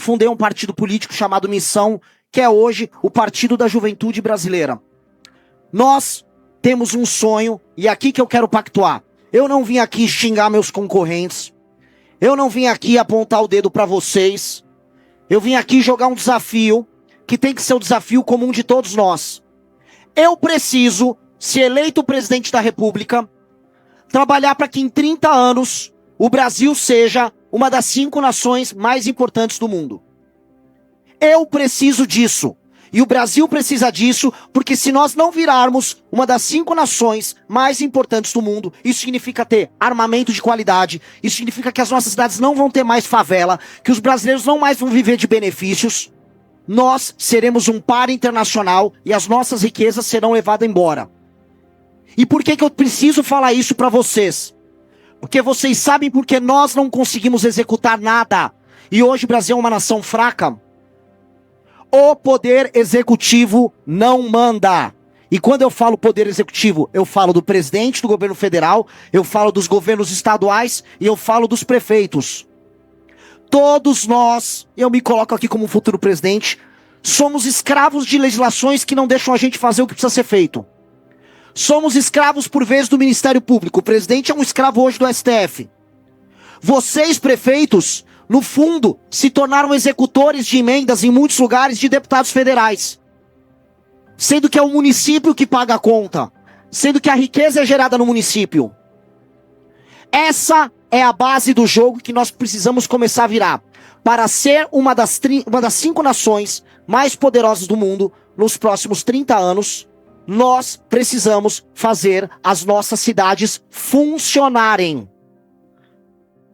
fundei um partido político chamado Missão, que é hoje o Partido da Juventude Brasileira. Nós temos um sonho, e é aqui que eu quero pactuar. Eu não vim aqui xingar meus concorrentes. Eu não vim aqui apontar o dedo para vocês. Eu vim aqui jogar um desafio, que tem que ser o desafio comum de todos nós. Eu preciso, se eleito presidente da República, trabalhar para que em 30 anos o Brasil seja uma das 5 nações mais importantes do mundo. Eu preciso disso. E o Brasil precisa disso, porque se nós não virarmos uma das 5 nações mais importantes do mundo, isso significa ter armamento de qualidade, isso significa que as nossas cidades não vão ter mais favela, que os brasileiros não mais vão viver de benefícios, nós seremos um par internacional e as nossas riquezas serão levadas embora. E por que eu preciso falar isso para vocês? Porque vocês sabem porque nós não conseguimos executar nada. E hoje o Brasil é uma nação fraca. O poder executivo não manda. E quando eu falo poder executivo, eu falo do presidente do governo federal, eu falo dos governos estaduais e eu falo dos prefeitos. Todos nós, eu me coloco aqui como futuro presidente, somos escravos de legislações que não deixam a gente fazer o que precisa ser feito. Somos escravos por vezes do Ministério Público. O presidente é um escravo hoje do STF. Vocês, prefeitos, no fundo, se tornaram executores de emendas em muitos lugares de deputados federais. Sendo que é o município que paga a conta. Sendo que a riqueza é gerada no município. Essa é a base do jogo que nós precisamos começar a virar. Para ser uma das 5 nações mais poderosas do mundo nos próximos 30 anos, nós precisamos fazer as nossas cidades funcionarem.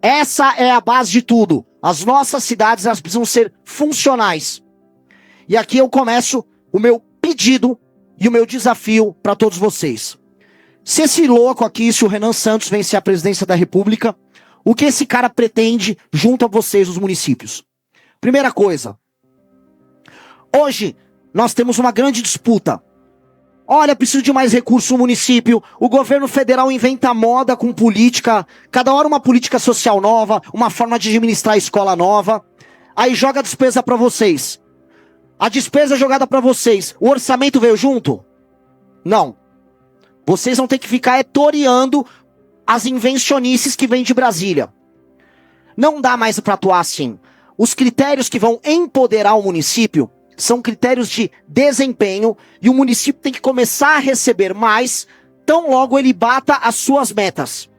Essa é a base de tudo. As nossas cidades, elas precisam ser funcionais. E aqui eu começo o meu pedido e o meu desafio para todos vocês. Se esse louco aqui, se o Renan Santos vencer a presidência da República, o que esse cara pretende junto a vocês, os municípios? Primeira coisa. Hoje, nós temos uma grande disputa. Olha, preciso de mais recurso no município. O governo federal inventa moda com política. Cada hora uma política social nova, uma forma de administrar a escola nova. Aí joga a despesa para vocês. A despesa jogada para vocês. O orçamento veio junto? Não. Vocês vão ter que ficar toreando as invencionices que vêm de Brasília. Não dá mais para atuar assim. Os critérios que vão empoderar o município são critérios de desempenho e o município tem que começar a receber mais, tão logo ele bata as suas metas.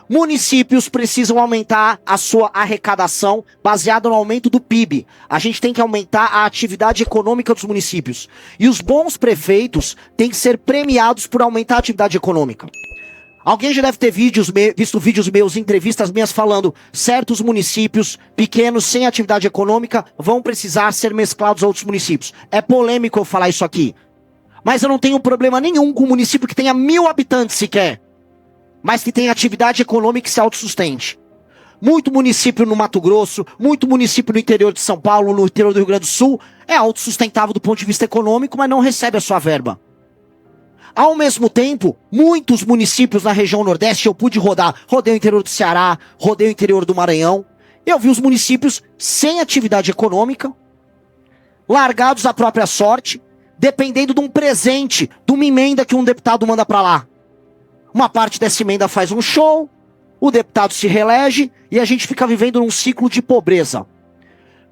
Municípios precisam aumentar a sua arrecadação baseado no aumento do PIB. A gente tem que aumentar a atividade econômica dos municípios. E os bons prefeitos têm que ser premiados por aumentar a atividade econômica. Alguém já deve ter visto vídeos meus, entrevistas minhas falando certos municípios pequenos sem atividade econômica vão precisar ser mesclados a outros municípios. É polêmico eu falar isso aqui. Mas eu não tenho problema nenhum com um município que tenha 1000 habitantes sequer. Mas que tenha atividade econômica e se autossustente. Muito município no Mato Grosso, muito município no interior de São Paulo, no interior do Rio Grande do Sul, é autossustentável do ponto de vista econômico, mas não recebe a sua verba. Ao mesmo tempo, muitos municípios na região Nordeste eu pude rodar. Rodei o interior do Ceará, rodei o interior do Maranhão. Eu vi os municípios sem atividade econômica, largados à própria sorte, dependendo de um presente, de uma emenda que um deputado manda para lá. Uma parte dessa emenda faz um show, o deputado se reelege e a gente fica vivendo num ciclo de pobreza.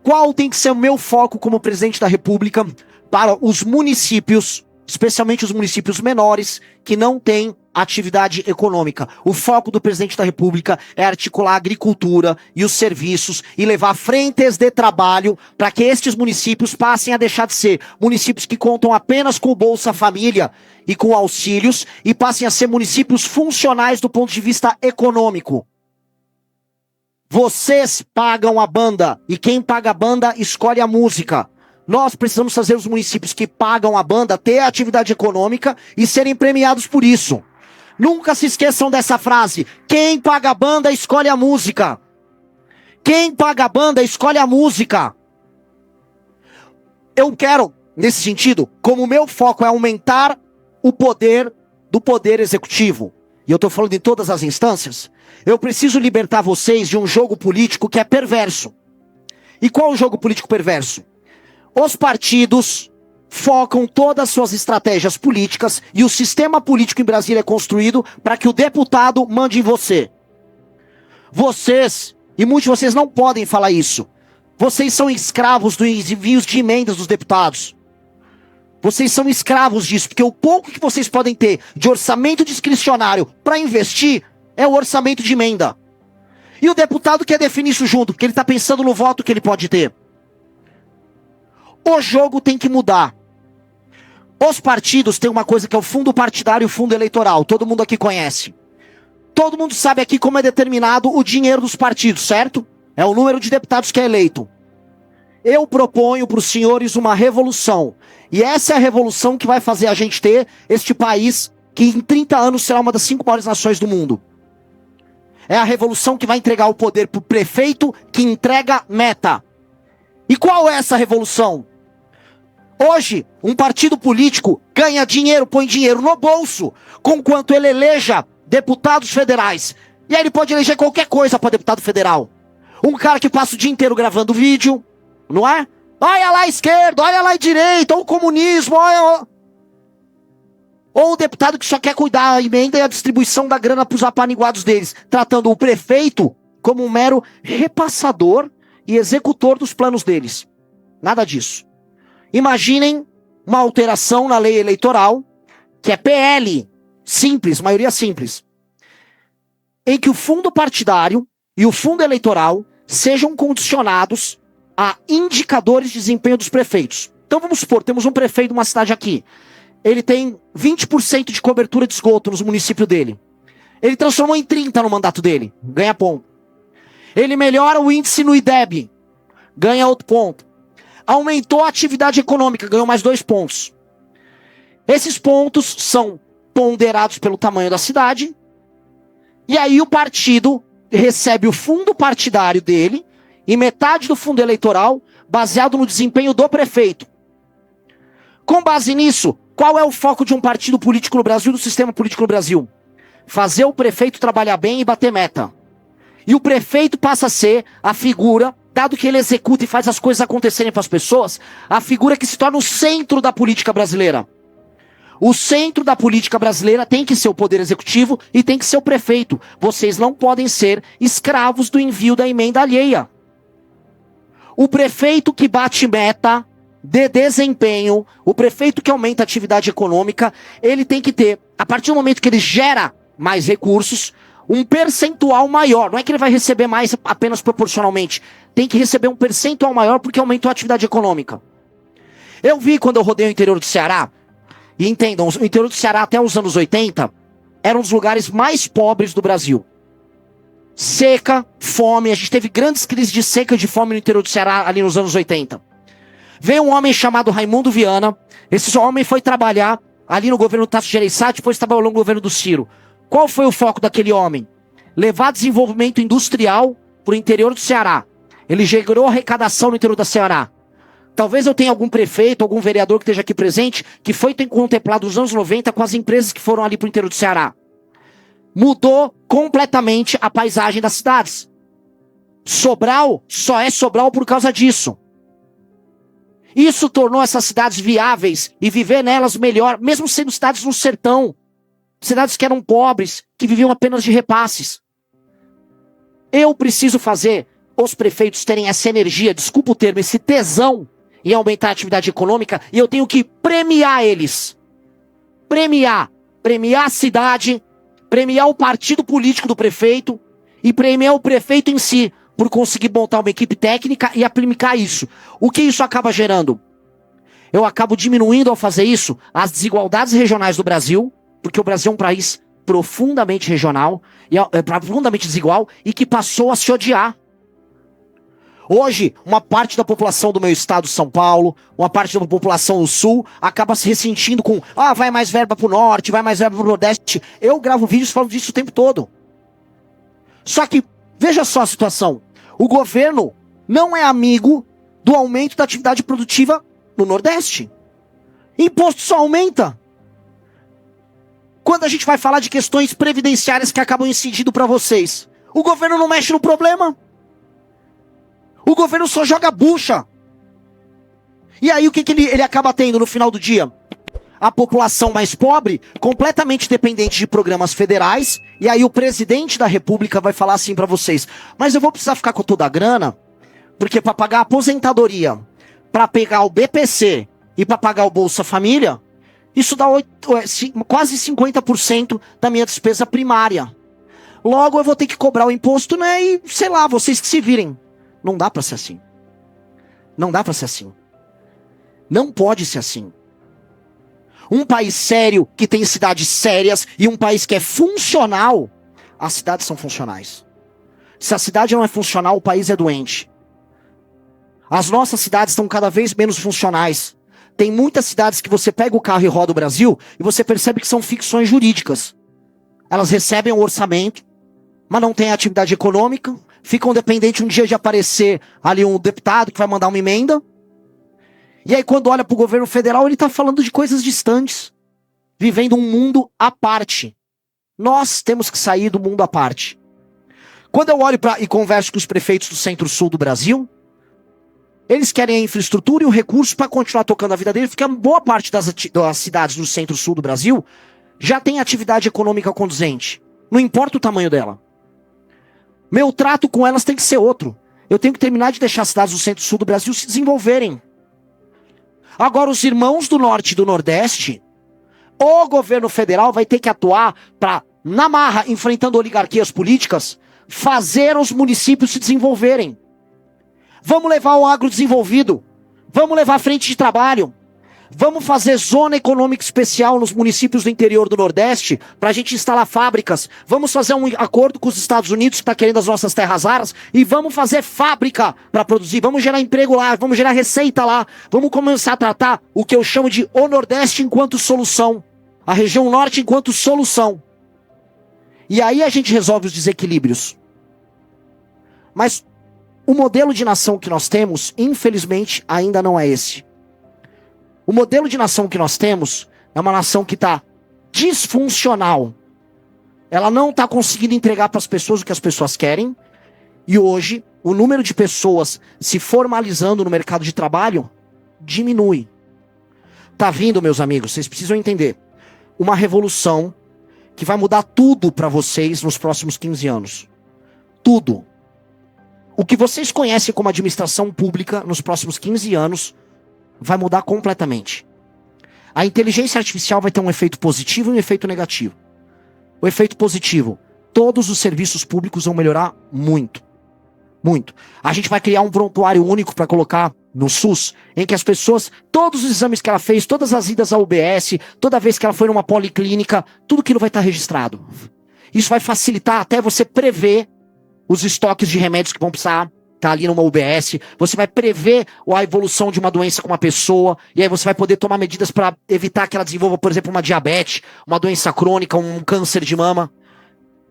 Qual tem que ser o meu foco como presidente da República para os municípios, especialmente os municípios menores, que não têm atividade econômica? O foco do presidente da República é articular a agricultura e os serviços e levar frentes de trabalho para que estes municípios passem a deixar de ser municípios que contam apenas com o Bolsa Família e com auxílios e passem a ser municípios funcionais do ponto de vista econômico. Vocês pagam a banda e quem paga a banda escolhe a música. Nós precisamos fazer os municípios que pagam a banda ter atividade econômica e serem premiados por isso. Nunca se esqueçam dessa frase. Quem paga a banda escolhe a música. Quem paga a banda escolhe a música. Eu quero, nesse sentido, como o meu foco é aumentar o poder do poder executivo, e eu estou falando em todas as instâncias, eu preciso libertar vocês de um jogo político que é perverso. E qual o jogo político perverso? Os partidos focam todas as suas estratégias políticas e o sistema político em Brasília é construído para que o deputado mande em você. Vocês, e muitos de vocês não podem falar isso, vocês são escravos dos envios de emendas dos deputados. Vocês são escravos disso, porque o pouco que vocês podem ter de orçamento discricionário para investir é o orçamento de emenda. E o deputado quer definir isso junto, porque ele está pensando no voto que ele pode ter. O jogo tem que mudar. Os partidos têm uma coisa que é o fundo partidário e o fundo eleitoral. Todo mundo aqui conhece. Todo mundo sabe aqui como é determinado o dinheiro dos partidos, certo? É o número de deputados que é eleito. Eu proponho para os senhores uma revolução. E essa é a revolução que vai fazer a gente ter este país que em 30 anos será uma das 5 maiores nações do mundo. É a revolução que vai entregar o poder para o prefeito que entrega meta. E qual é essa revolução? Hoje, um partido político ganha dinheiro, põe dinheiro no bolso, conquanto ele eleja deputados federais. E aí ele pode eleger qualquer coisa para deputado federal. Um cara que passa o dia inteiro gravando vídeo, não é? Olha lá a esquerda, olha lá a direita, ou o comunismo, olha... Ou o deputado que só quer cuidar da emenda e a distribuição da grana para os apaniguados deles, tratando o prefeito como um mero repassador e executor dos planos deles. Nada disso. Imaginem uma alteração na lei eleitoral, que é PL, simples, maioria simples, em que o fundo partidário e o fundo eleitoral sejam condicionados a indicadores de desempenho dos prefeitos. Então vamos supor, temos um prefeito de uma cidade aqui, ele tem 20% de cobertura de esgoto no município dele. Ele transformou em 30% no mandato dele, ganha ponto. Ele melhora o índice no IDEB, ganha outro ponto. Aumentou a atividade econômica, ganhou mais 2 pontos. Esses pontos são ponderados pelo tamanho da cidade, e aí o partido recebe o fundo partidário dele e metade do fundo eleitoral baseado no desempenho do prefeito. Com base nisso, qual é o foco de um partido político no Brasil, do sistema político no Brasil? Fazer o prefeito trabalhar bem e bater meta. E o prefeito passa a ser a figura, dado que ele executa e faz as coisas acontecerem para as pessoas, a figura que se torna o centro da política brasileira. O centro da política brasileira tem que ser o poder executivo e tem que ser o prefeito. Vocês não podem ser escravos do envio da emenda alheia. O prefeito que bate meta de desempenho, o prefeito que aumenta a atividade econômica, ele tem que ter, a partir do momento que ele gera mais recursos, um percentual maior. Não é que ele vai receber mais apenas proporcionalmente. Tem que receber um percentual maior porque aumentou a atividade econômica. Eu vi quando eu rodei o interior do Ceará, e entendam, o interior do Ceará até os anos 80 era um dos lugares mais pobres do Brasil. Seca, fome, a gente teve grandes crises de seca e de fome no interior do Ceará ali nos anos 80. Veio um homem chamado Raimundo Viana, esse homem foi trabalhar ali no governo do Tasso Gereissati, depois trabalhou no governo do Ciro. Qual foi o foco daquele homem? Levar desenvolvimento industrial para o interior do Ceará. Ele gerou arrecadação no interior do Ceará. Talvez eu tenha algum prefeito, algum vereador que esteja aqui presente, que foi contemplado nos anos 90 com as empresas que foram ali para o interior do Ceará. Mudou completamente a paisagem das cidades. Sobral só é Sobral por causa disso. Isso tornou essas cidades viáveis e viver nelas melhor, mesmo sendo cidades no sertão. Cidades que eram pobres, que viviam apenas de repasses. Eu preciso fazer os prefeitos terem essa energia, desculpa o termo, esse tesão em aumentar a atividade econômica, e eu tenho que premiar eles. Premiar a cidade, premiar o partido político do prefeito e premiar o prefeito em si, por conseguir montar uma equipe técnica e aplicar isso. O que isso acaba gerando? Eu acabo diminuindo ao fazer isso as desigualdades regionais do Brasil, porque o Brasil é um país profundamente regional, profundamente desigual, e que passou a se odiar. Hoje, uma parte da população do meu estado, São Paulo, uma parte da população do Sul, acaba se ressentindo com, vai mais verba pro Norte, vai mais verba pro Nordeste. Eu gravo vídeos falando disso o tempo todo. Só que, veja só a situação. O governo não é amigo do aumento da atividade produtiva no Nordeste. Imposto só aumenta. Quando a gente vai falar de questões previdenciárias que acabam incidindo para vocês, o governo não mexe no problema. O governo só joga bucha. E aí o que ele acaba tendo no final do dia? A população mais pobre, completamente dependente de programas federais, e aí o presidente da república vai falar assim pra vocês: mas eu vou precisar ficar com toda a grana, porque pra pagar a aposentadoria, pra pegar o BPC e pra pagar o Bolsa Família, isso dá quase 50% da minha despesa primária. Logo eu vou ter que cobrar o imposto, né, e sei lá, vocês que se virem. Não dá pra ser assim. Não dá pra ser assim. Não pode ser assim. Um país sério, que tem cidades sérias, e um país que é funcional, as cidades são funcionais. Se a cidade não é funcional, o país é doente. As nossas cidades estão cada vez menos funcionais. Tem muitas cidades que você pega o carro e roda o Brasil, e você percebe que são ficções jurídicas. Elas recebem um orçamento, mas não têm atividade econômica, ficam dependentes um dia de aparecer ali um deputado que vai mandar uma emenda. E aí quando olha para o governo federal, ele está falando de coisas distantes, vivendo um mundo à parte. Nós temos que sair do mundo à parte. Quando eu olho e converso com os prefeitos do centro-sul do Brasil, eles querem a infraestrutura e o recurso para continuar tocando a vida deles, porque boa parte das cidades do centro-sul do Brasil já tem atividade econômica conduzente. Não importa o tamanho dela. Meu trato com elas tem que ser outro. Eu tenho que terminar de deixar as cidades do centro-sul do Brasil se desenvolverem. Agora, os irmãos do norte e do nordeste, o governo federal vai ter que atuar para, na marra, enfrentando oligarquias políticas, fazer os municípios se desenvolverem. Vamos levar o agrodesenvolvido, vamos levar frente de trabalho, vamos fazer zona econômica especial nos municípios do interior do Nordeste para a gente instalar fábricas, vamos fazer um acordo com os Estados Unidos que está querendo as nossas terras raras e vamos fazer fábrica para produzir, vamos gerar emprego lá, vamos gerar receita lá, vamos começar a tratar o que eu chamo de o Nordeste enquanto solução, a região Norte enquanto solução. E aí a gente resolve os desequilíbrios. Mas o modelo de nação que nós temos, infelizmente, ainda não é esse. O modelo de nação que nós temos é uma nação que está disfuncional. Ela não está conseguindo entregar para as pessoas o que as pessoas querem. E hoje, o número de pessoas se formalizando no mercado de trabalho diminui. Tá vindo, meus amigos, vocês precisam entender. Uma revolução que vai mudar tudo para vocês nos próximos 15 anos. Tudo. O que vocês conhecem como administração pública nos próximos 15 anos vai mudar completamente. A inteligência artificial vai ter um efeito positivo e um efeito negativo. O efeito positivo, todos os serviços públicos vão melhorar muito. Muito. A gente vai criar um prontuário único para colocar no SUS, em que as pessoas, todos os exames que ela fez, todas as idas à UBS, toda vez que ela foi numa policlínica, tudo aquilo vai estar registrado. Isso vai facilitar até você prever os estoques de remédios que vão precisar estar ali numa UBS, você vai prever a evolução de uma doença com uma pessoa, e aí você vai poder tomar medidas para evitar que ela desenvolva, por exemplo, uma diabetes, uma doença crônica, um câncer de mama.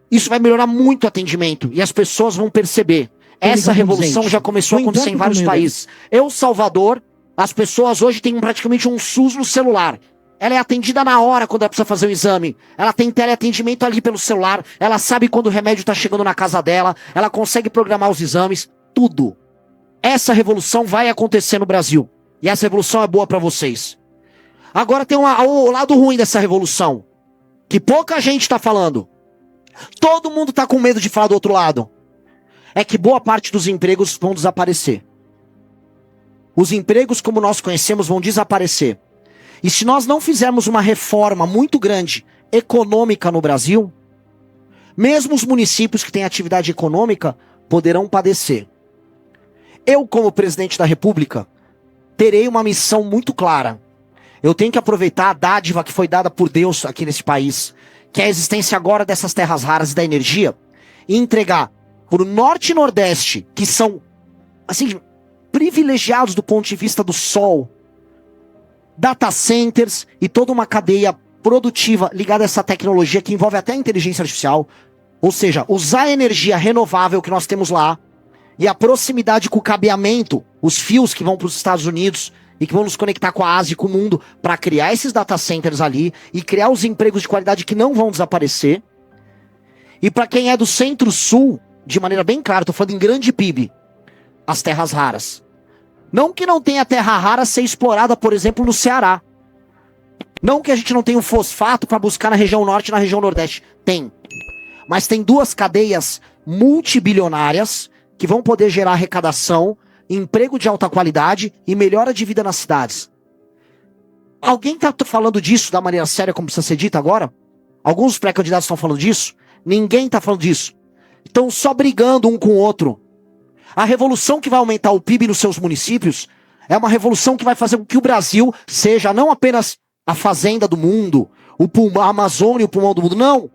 Isso vai melhorar muito o atendimento, e as pessoas vão perceber. Essa revolução já começou a acontecer em vários países. El Salvador, as pessoas hoje têm praticamente um SUS no celular. Ela é atendida na hora quando ela precisa fazer o exame. Ela tem teleatendimento ali pelo celular. Ela sabe quando o remédio está chegando na casa dela. Ela consegue programar os exames. Tudo. Essa revolução vai acontecer no Brasil. E essa revolução é boa para vocês. Agora tem o lado ruim dessa revolução. Que pouca gente está falando. Todo mundo está com medo de falar do outro lado. É que boa parte dos empregos vão desaparecer. Os empregos como nós conhecemos vão desaparecer. E se nós não fizermos uma reforma muito grande, econômica no Brasil, mesmo os municípios que têm atividade econômica poderão padecer. Eu, como presidente da República, terei uma missão muito clara. Eu tenho que aproveitar a dádiva que foi dada por Deus aqui nesse país, que é a existência agora dessas terras raras e da energia, e entregar para o Norte e Nordeste, que são, assim, privilegiados do ponto de vista do sol, data centers e toda uma cadeia produtiva ligada a essa tecnologia que envolve até a inteligência artificial, ou seja, usar a energia renovável que nós temos lá e a proximidade com o cabeamento, os fios que vão para os Estados Unidos e que vão nos conectar com a Ásia e com o mundo para criar esses data centers ali e criar os empregos de qualidade que não vão desaparecer. E para quem é do Centro-Sul, de maneira bem clara, estou falando em grande PIB, as terras raras. Não que não tenha terra rara a ser explorada, por exemplo, no Ceará. Não que a gente não tenha um fosfato para buscar na região norte e na região nordeste. Tem. Mas tem duas cadeias multibilionárias que vão poder gerar arrecadação, emprego de alta qualidade e melhora de vida nas cidades. Alguém tá falando disso da maneira séria como precisa ser dita agora? Alguns pré-candidatos estão falando disso? Ninguém tá falando disso. Estão só brigando um com o outro. A revolução que vai aumentar o PIB nos seus municípios é uma revolução que vai fazer com que o Brasil seja não apenas a fazenda do mundo, a Amazônia, o pulmão do mundo. Não.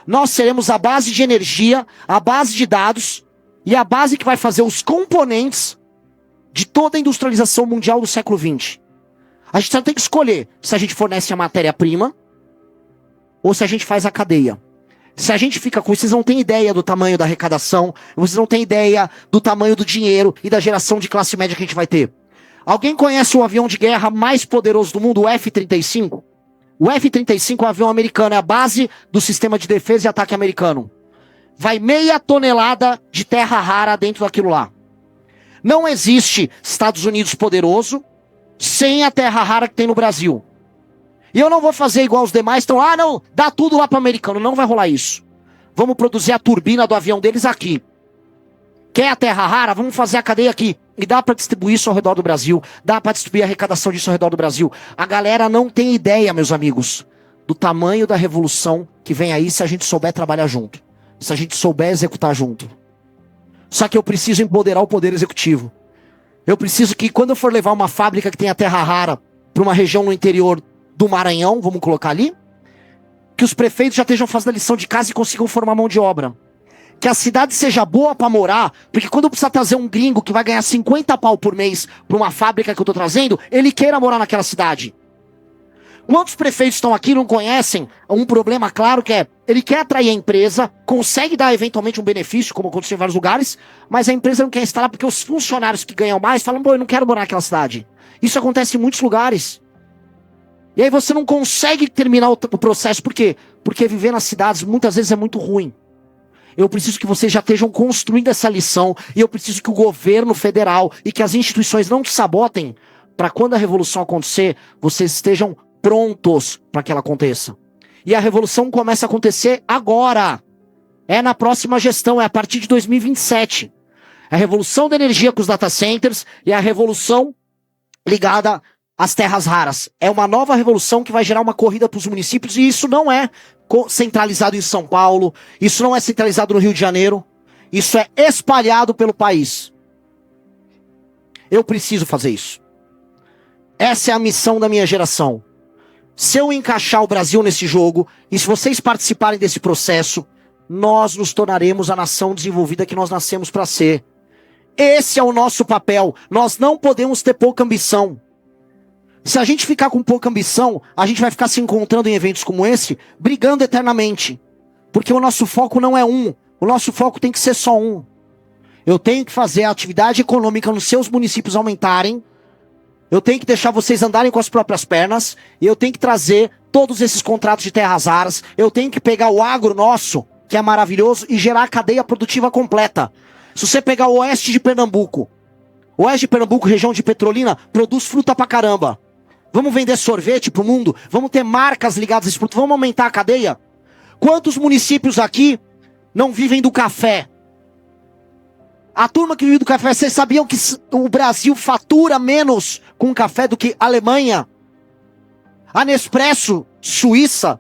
Nós seremos a base de energia, a base de dados e a base que vai fazer os componentes de toda a industrialização mundial do século XX. A gente só tem que escolher se a gente fornece a matéria-prima ou se a gente faz a cadeia. Se a gente fica com isso, vocês não têm ideia do tamanho da arrecadação, vocês não têm ideia do tamanho do dinheiro e da geração de classe média que a gente vai ter. Alguém conhece o avião de guerra mais poderoso do mundo, o F-35? O F-35 é um avião americano, é a base do sistema de defesa e ataque americano. Vai 0,5 tonelada de terra rara dentro daquilo lá. Não existe Estados Unidos poderoso sem a terra rara que tem no Brasil. E eu não vou fazer igual os demais, então, não, dá tudo lá para o americano. Não vai rolar isso. Vamos produzir a turbina do avião deles aqui. Quer a terra rara? Vamos fazer a cadeia aqui. E dá para distribuir isso ao redor do Brasil. Dá para distribuir a arrecadação disso ao redor do Brasil. A galera não tem ideia, meus amigos, do tamanho da revolução que vem aí se a gente souber trabalhar junto. Se a gente souber executar junto. Só que eu preciso empoderar o poder executivo. Eu preciso que quando eu for levar uma fábrica que tenha terra rara para uma região no interior do Maranhão, vamos colocar ali, que os prefeitos já estejam fazendo a lição de casa e consigam formar mão de obra. Que a cidade seja boa para morar, porque quando eu precisar trazer um gringo que vai ganhar 50 pau por mês para uma fábrica que eu tô trazendo, ele queira morar naquela cidade. Quantos prefeitos estão aqui e não conhecem um problema claro que é, ele quer atrair a empresa, consegue dar eventualmente um benefício, como aconteceu em vários lugares, mas a empresa não quer instalar porque os funcionários que ganham mais falam, eu não quero morar naquela cidade. Isso acontece em muitos lugares. E aí você não consegue terminar o processo. Por quê? Porque viver nas cidades muitas vezes é muito ruim. Eu preciso que vocês já estejam construindo essa lição. E eu preciso que o governo federal e que as instituições não te sabotem para quando a revolução acontecer, vocês estejam prontos para que ela aconteça. E a revolução começa a acontecer agora. É na próxima gestão, é a partir de 2027. É a revolução da energia com os data centers e a revolução ligada as terras raras. É uma nova revolução que vai gerar uma corrida para os municípios e isso não é centralizado em São Paulo, isso não é centralizado no Rio de Janeiro, isso é espalhado pelo país. Eu preciso fazer isso. Essa é a missão da minha geração. Se eu encaixar o Brasil nesse jogo e se vocês participarem desse processo, nós nos tornaremos a nação desenvolvida que nós nascemos para ser. Esse é o nosso papel. Nós não podemos ter pouca ambição. Se a gente ficar com pouca ambição, a gente vai ficar se encontrando em eventos como esse, brigando eternamente. Porque o nosso foco não é um. O nosso foco tem que ser só um. Eu tenho que fazer a atividade econômica nos seus municípios aumentarem. Eu tenho que deixar vocês andarem com as próprias pernas. E eu tenho que trazer todos esses contratos de terras raras. Eu tenho que pegar o agro nosso, que é maravilhoso, e gerar a cadeia produtiva completa. Se você pegar o oeste de Pernambuco, região de Petrolina, produz fruta pra caramba. Vamos vender sorvete pro mundo? Vamos ter marcas ligadas a esse produto? Vamos aumentar a cadeia? Quantos municípios aqui não vivem do café? A turma que vive do café, vocês sabiam que o Brasil fatura menos com café do que a Alemanha? A Nespresso, Suíça,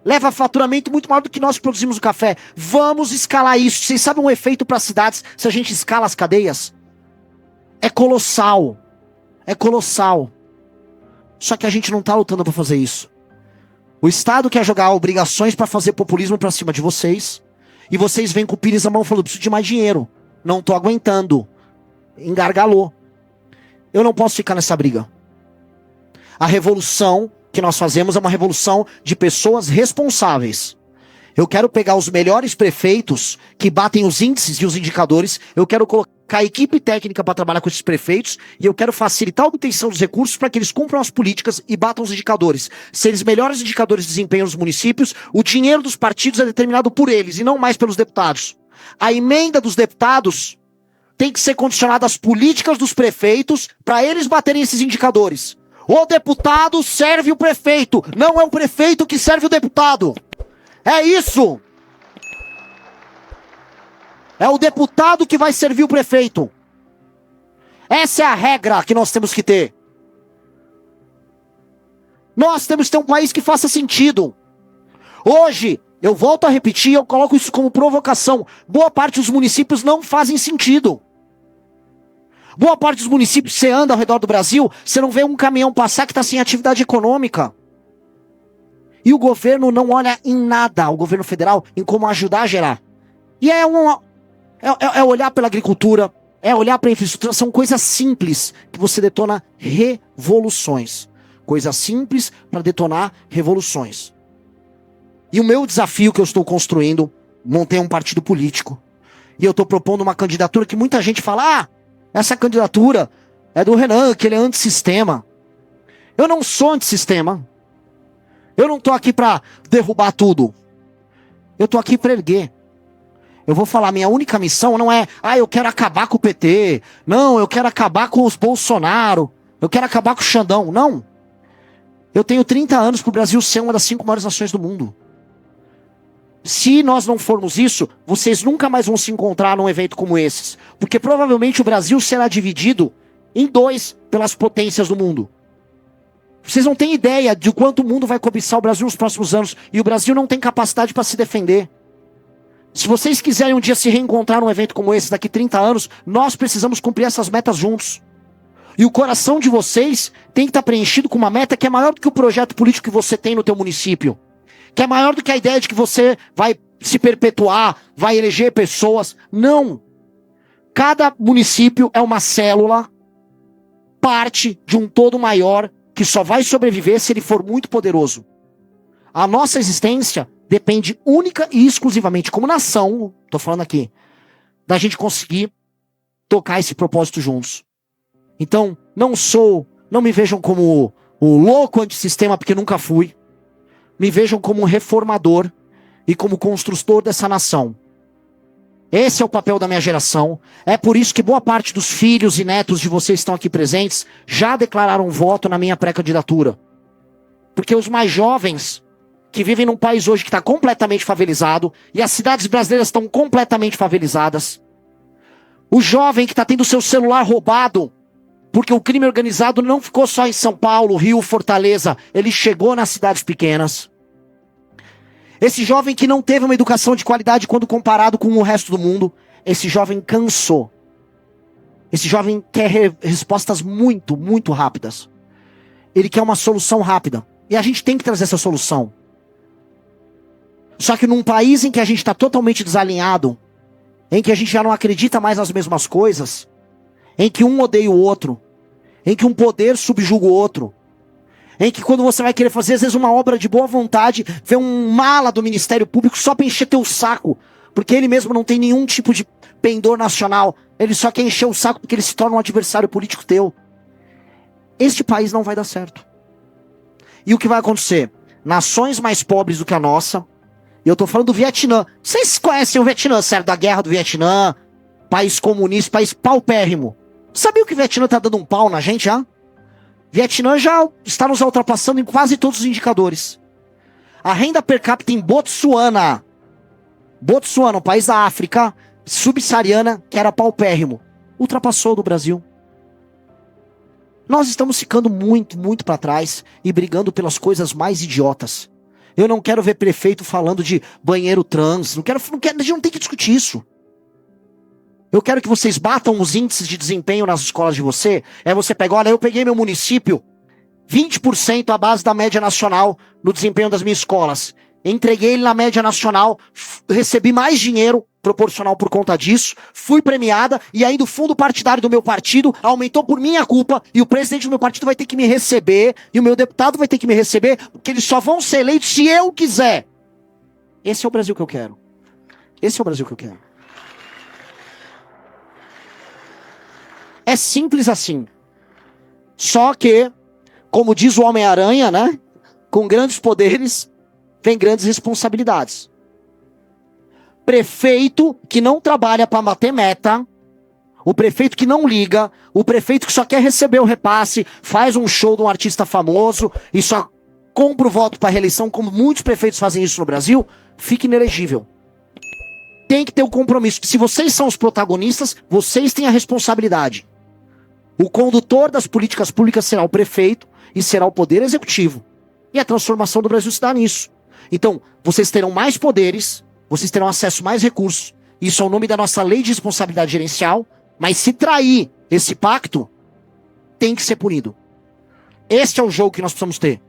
leva faturamento muito maior do que nós produzimos o café. Vamos escalar isso. Vocês sabem um efeito para as cidades se a gente escala as cadeias? É colossal. É colossal. Só que a gente não tá lutando para fazer isso. O Estado quer jogar obrigações para fazer populismo para cima de vocês. E vocês vêm com o pires na mão falando, preciso de mais dinheiro. Não tô aguentando. Engargalou. Eu não posso ficar nessa briga. A revolução que nós fazemos é uma revolução de pessoas responsáveis. Eu quero pegar os melhores prefeitos que batem os índices e os indicadores. Eu quero colocar a equipe técnica para trabalhar com esses prefeitos e eu quero facilitar a obtenção dos recursos para que eles cumpram as políticas e batam os indicadores. Se eles melhores indicadores de desempenho nos municípios, o dinheiro dos partidos é determinado por eles e não mais pelos deputados. A emenda dos deputados tem que ser condicionada às políticas dos prefeitos para eles baterem esses indicadores. O deputado serve o prefeito, não é o prefeito que serve o deputado. É isso. É o deputado que vai servir o prefeito. Essa é a regra que nós temos que ter. Nós temos que ter um país que faça sentido. Hoje, eu volto a repetir, eu coloco isso como provocação. Boa parte dos municípios não fazem sentido. Boa parte dos municípios, você anda ao redor do Brasil, você não vê um caminhão passar que está sem atividade econômica. E o governo não olha em nada, o governo federal, em como ajudar a gerar. E é olhar pela agricultura, é olhar para a infraestrutura, são coisas simples que você detona revoluções. Coisas simples para detonar revoluções. E o meu desafio que eu estou construindo, montei um partido político. E eu estou propondo uma candidatura que muita gente fala, essa candidatura é do Renan, que ele é antissistema. Eu não sou antissistema. Eu não estou aqui para derrubar tudo. Eu estou aqui para erguer. Eu vou falar, minha única missão não é, eu quero acabar com o PT. Não, eu quero acabar com os Bolsonaro. Eu quero acabar com o Xandão. Não. Eu tenho 30 anos para o Brasil ser uma das 5 maiores nações do mundo. Se nós não formos isso, vocês nunca mais vão se encontrar num evento como esses. Porque provavelmente o Brasil será dividido em 2 pelas potências do mundo. Vocês não têm ideia de quanto o mundo vai cobiçar o Brasil nos próximos anos. E o Brasil não tem capacidade para se defender. Se vocês quiserem um dia se reencontrar num evento como esse daqui 30 anos, nós precisamos cumprir essas metas juntos. E o coração de vocês tem que estar preenchido com uma meta que é maior do que o projeto político que você tem no teu município. Que é maior do que a ideia de que você vai se perpetuar, vai eleger pessoas. Não. Cada município é uma célula, parte de um todo maior, que só vai sobreviver se ele for muito poderoso. A nossa existência depende única e exclusivamente, como nação, tô falando aqui, da gente conseguir tocar esse propósito juntos. Então, não me vejam como o louco antissistema, porque nunca fui. Me vejam como um reformador e como construtor dessa nação. Esse é o papel da minha geração. É por isso que boa parte dos filhos e netos de vocês que estão aqui presentes já declararam voto na minha pré-candidatura. Porque os mais jovens, que vivem num país hoje que está completamente favelizado, e as cidades brasileiras estão completamente favelizadas. O jovem que está tendo seu celular roubado, porque o crime organizado não ficou só em São Paulo, Rio, Fortaleza, ele chegou nas cidades pequenas. Esse jovem que não teve uma educação de qualidade quando comparado com o resto do mundo, esse jovem cansou. Esse jovem quer respostas muito, muito rápidas. Ele quer uma solução rápida. E a gente tem que trazer essa solução. Só que num país em que a gente está totalmente desalinhado, em que a gente já não acredita mais nas mesmas coisas, em que um odeia o outro, em que um poder subjuga o outro, em que quando você vai querer fazer, às vezes, uma obra de boa vontade, vê um mala do Ministério Público só para encher teu saco, porque ele mesmo não tem nenhum tipo de pendor nacional, ele só quer encher o saco porque ele se torna um adversário político teu. Este país não vai dar certo. E o que vai acontecer? Nações mais pobres do que a nossa, e eu tô falando do Vietnã. Vocês conhecem o Vietnã, certo? Da guerra do Vietnã, país comunista, país paupérrimo. Sabia que o Vietnã tá dando um pau na gente, já? Vietnã já está nos ultrapassando em quase todos os indicadores. A renda per capita em Botsuana, um país da África subsaariana, que era paupérrimo, ultrapassou o do Brasil. Nós estamos ficando muito, muito para trás e brigando pelas coisas mais idiotas. Eu não quero ver prefeito falando de banheiro trans, a gente não tem que discutir isso. Eu quero que vocês batam os índices de desempenho nas escolas de você. Você pega, olha, eu peguei meu município, 20% à base da média nacional no desempenho das minhas escolas. Entreguei ele na média nacional, recebi mais dinheiro proporcional por conta disso, fui premiada e ainda o fundo partidário do meu partido aumentou por minha culpa e o presidente do meu partido vai ter que me receber e o meu deputado vai ter que me receber porque eles só vão ser eleitos se eu quiser. Esse é o Brasil que eu quero. Esse é o Brasil que eu quero. É simples assim. Só que, como diz o Homem-Aranha, né? Com grandes poderes, vem grandes responsabilidades. Prefeito que não trabalha para bater meta, o prefeito que não liga, o prefeito que só quer receber o repasse, faz um show de um artista famoso e só compra o voto para reeleição, como muitos prefeitos fazem isso no Brasil, fica inelegível. Tem que ter o compromisso. Se vocês são os protagonistas, vocês têm a responsabilidade. O condutor das políticas públicas será o prefeito e será o poder executivo. E a transformação do Brasil se dá nisso. Então, vocês terão mais poderes, vocês terão acesso a mais recursos. Isso é o nome da nossa lei de responsabilidade gerencial, mas se trair esse pacto, tem que ser punido. Este é o jogo que nós precisamos ter.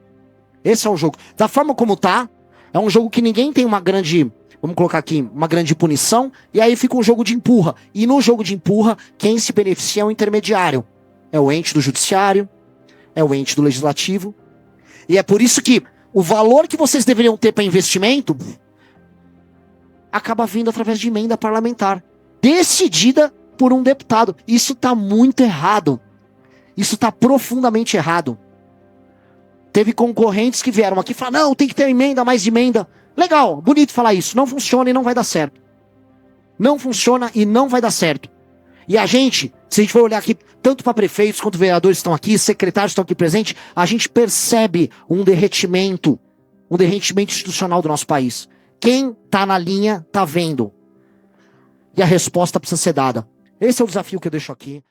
Esse é o jogo. Da forma como tá, é um jogo que ninguém tem uma grande, vamos colocar aqui, uma grande punição, e aí fica um jogo de empurra. E no jogo de empurra, quem se beneficia é o intermediário. É o ente do judiciário, é o ente do legislativo. E é por isso que o valor que vocês deveriam ter para investimento acaba vindo através de emenda parlamentar, decidida por um deputado. Isso está muito errado. Isso está profundamente errado. Teve concorrentes que vieram aqui e falaram, não, tem que ter emenda, mais emenda. Legal, bonito falar isso. Não funciona e não vai dar certo. Não funciona e não vai dar certo. E a gente, se a gente for olhar aqui, tanto para prefeitos quanto vereadores que estão aqui, secretários que estão aqui presentes, a gente percebe um derretimento institucional do nosso país. Quem está na linha está vendo. E a resposta precisa ser dada. Esse é o desafio que eu deixo aqui.